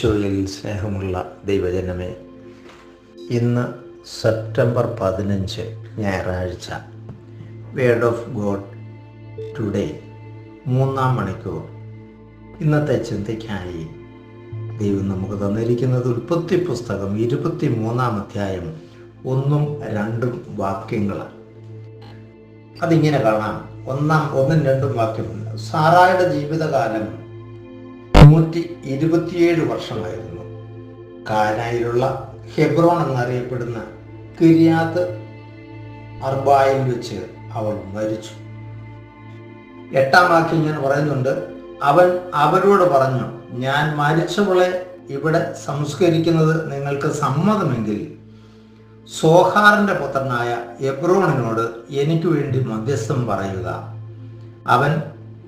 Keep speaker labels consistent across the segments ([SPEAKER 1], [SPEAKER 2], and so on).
[SPEAKER 1] ഈശോയിൽ സ്നേഹമുള്ള ദൈവജനമേ, ഇന്ന് സെപ്റ്റംബർ 15 ഞായറാഴ്ച. വേർഡ് ഓഫ് ഗോഡ് ടുഡേ 3-ാം മണിക്കൂർ. ഇന്നത്തെ ചിന്തയ്ക്കായി ദൈവം നമുക്ക് തന്നിരിക്കുന്നത് ഉൽപ്പത്തി പുസ്തകം 23-ാം അധ്യായം 1-2 വാക്യങ്ങളാണ്. അതിങ്ങനെ കാണാം. 1-2 വാക്യമുണ്ട്. സാറായുടെ ജീവിതകാലം 127 വർഷമായിരുന്നു. കാനായിലുള്ള ഹെബ്രോൺ എന്നറിയപ്പെടുന്ന കിര്യാത്ത് അർബായിൽ വെച്ച് അവൾ മരിച്ചു. 8-ാം വാക്യം ഇങ്ങനെ പറയുന്നുണ്ട്, അവൻ അവരോട് പറഞ്ഞു, ഞാൻ മരിച്ചവളെ ഇവിടെ സംസ്കരിക്കുന്നത് നിങ്ങൾക്ക് സമ്മതമെങ്കിൽ സോഹാറിന്റെ പുത്രനായ എബ്രോണിനോട് എനിക്ക് വേണ്ടി മധ്യസ്ഥം പറയുക. അവൻ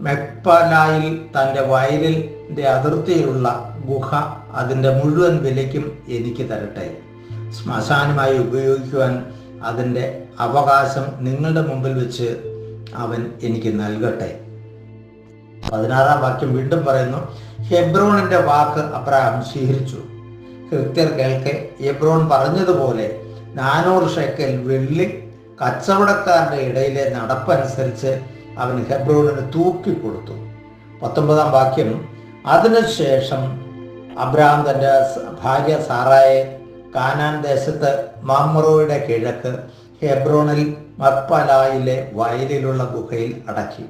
[SPEAKER 1] മെക്പലായിൽ തൻ്റെ വയലിൻ്റെ അതിർത്തിയിലുള്ള ഗുഹ അതിൻ്റെ മുഴുവൻ വിലയ്ക്കും എനിക്ക് തരട്ടെ. ശ്മശാനമായി ഉപയോഗിക്കുവാൻ അതിൻ്റെ അവകാശം നിങ്ങളുടെ മുമ്പിൽ വെച്ച് അവൻ എനിക്ക് നൽകട്ടെ. 16-ാം വാക്യം വീണ്ടും പറയുന്നു, ഹെബ്രോണിന്റെ വാക്ക് അബ്രാഹാം സ്വീകരിച്ചു. കൃത്യർ കേൾക്കെ എബ്രോൺ പറഞ്ഞതുപോലെ 400 ഷെക്കൽ വെള്ളി കച്ചവടക്കാരുടെ ഇടയിലെ നടപ്പനുസരിച്ച് അവൻ ഹെബ്രോണിന് തൂക്കിക്കൊടുത്തു. 19-ാം വാക്യം, അതിനുശേഷം അബ്രാഹാം തൻ്റെ ഭാര്യ സാറായെ കാനാൻ ദേശത്ത് മമ്രോയുടെ കിഴക്ക് ഹെബ്രോണിൽ മക്പലായിലെ വയലിലുള്ള ഗുഹയിൽ അടക്കി.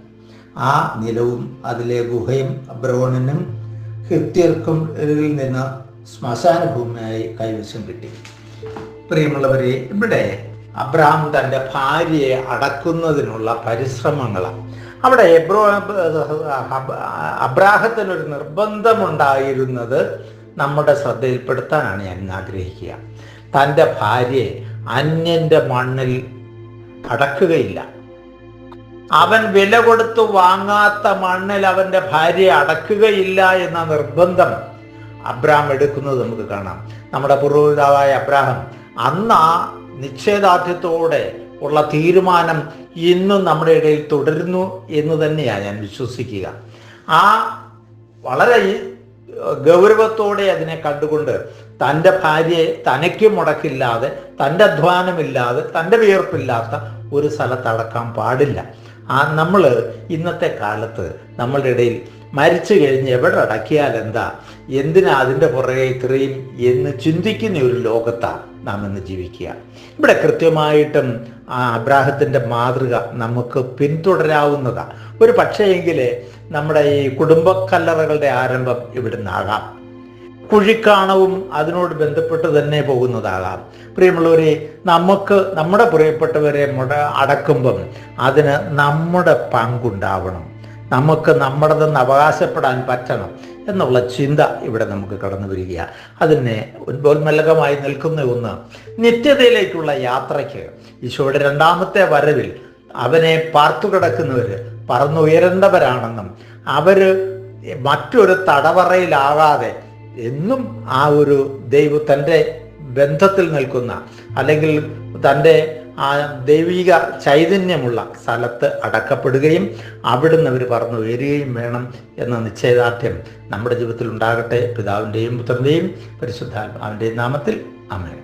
[SPEAKER 1] ആ നിലവും അതിലെ ഗുഹയും അബ്രോണിനും ഹിത്യർക്കും നിന്ന് ശ്മശാന ഭൂമിയായി കൈവശം കിട്ടി. പ്രിയമുള്ളവരെ, ഇവിടെ അബ്രാഹാം തൻ്റെ ഭാര്യയെ അടക്കുന്നതിനുള്ള പരിശ്രമങ്ങളാണ്. അവിടെ അബ്രാഹത്തിനൊരു നിർബന്ധമുണ്ടായിരുന്നത് നമ്മുടെ ശ്രദ്ധയിൽപ്പെടുത്താനാണ് ഞാൻ ആഗ്രഹിക്കുക. തൻ്റെ ഭാര്യയെ അന്യൻ്റെ മണ്ണിൽ അടക്കുകയില്ല. അവൻ വില കൊടുത്തു വാങ്ങാത്ത മണ്ണിൽ അവൻ്റെ ഭാര്യയെ അടക്കുകയില്ല എന്ന നിർബന്ധം അബ്രാഹാം എടുക്കുന്നത് നമുക്ക് കാണാം. നമ്മുടെ പൂർവ്വപിതാവായ അബ്രാഹാം അന്ന് ആ നിശ്ചയദാർഢ്യത്തോടെ ഉള്ള തീരുമാനം ഇന്നും നമ്മുടെ ഇടയിൽ തുടരുന്നു എന്ന് തന്നെയാണ് ഞാൻ വിശ്വസിക്കുക. ആ വളരെ ഗൗരവത്തോടെ അതിനെ കണ്ടുകൊണ്ട് തൻ്റെ ഭാര്യയെ തനിക്ക് മുടക്കില്ലാതെ, തൻ്റെ അധ്വാനമില്ലാതെ, തൻ്റെ വിയർപ്പില്ലാത്ത ഒരു സ്ഥലത്ത് അടക്കാൻ പാടില്ല. നമ്മൾ ഇന്നത്തെ കാലത്ത് നമ്മളുടെ ഇടയിൽ മരിച്ചു കഴിഞ്ഞ് എവിടെ അടക്കിയാൽ എന്താ, എന്തിനാ അതിൻ്റെ പുറകെ ഇത്രയും എന്ന് ചിന്തിക്കുന്ന ഒരു ലോകത്താണ് നാം ഇന്ന് ജീവിക്കുക. ഇവിടെ കൃത്യമായിട്ടും ആ അബ്രാഹത്തിൻ്റെ മാതൃക നമുക്ക് പിന്തുടരാവുന്നതാണ്. ഒരു പക്ഷേയെങ്കിൽ നമ്മുടെ ഈ കുടുംബക്കല്ലറകളുടെ ആരംഭം ഇവിടുന്നാകാം. കുഴിക്കാണവും അതിനോട് ബന്ധപ്പെട്ട് തന്നെ പോകുന്നതാകാം. പ്രിയമുള്ളവരെ, നമുക്ക് നമ്മുടെ പ്രിയപ്പെട്ടവരെ അടക്കുമ്പം അതിന് നമ്മുടെ പങ്കുണ്ടാവണം. നമുക്ക് നമ്മുടേതെന്ന് അവകാശപ്പെടാൻ പറ്റണം എന്നുള്ള ചിന്ത ഇവിടെ നമുക്ക് കടന്നു വരിക. അതിനെ ഉന്മൂലകമായി നിൽക്കുന്ന ഒന്ന്, നിത്യതയിലേക്കുള്ള യാത്രയ്ക്ക് ഈശോയുടെ 2ാമത്തെ വരവിൽ അവനെ പാർത്തു കിടക്കുന്നവർ പറന്നുയരേണ്ടവരാണെന്നും അവർ മറ്റൊരു തടവറയിലാകാതെ എന്നും ആ ഒരു തൻ്റെ ബന്ധത്തിൽ നിൽക്കുന്ന, അല്ലെങ്കിൽ തൻ്റെ ആ ദൈവിക ചൈതന്യമുള്ള സ്ഥലത്ത് അടക്കപ്പെടുകയും അവിടുന്ന് അവർ പറന്നു ഉയരുകയും വേണം എന്ന നിശ്ചയദാർഢ്യം നമ്മുടെ ജീവിതത്തിൽ ഉണ്ടാകട്ടെ. പിതാവിൻ്റെയും പുത്രൻ്റെയും പരിശുദ്ധാത്മാവിൻ്റെയും നാമത്തിൽ ആമേൻ.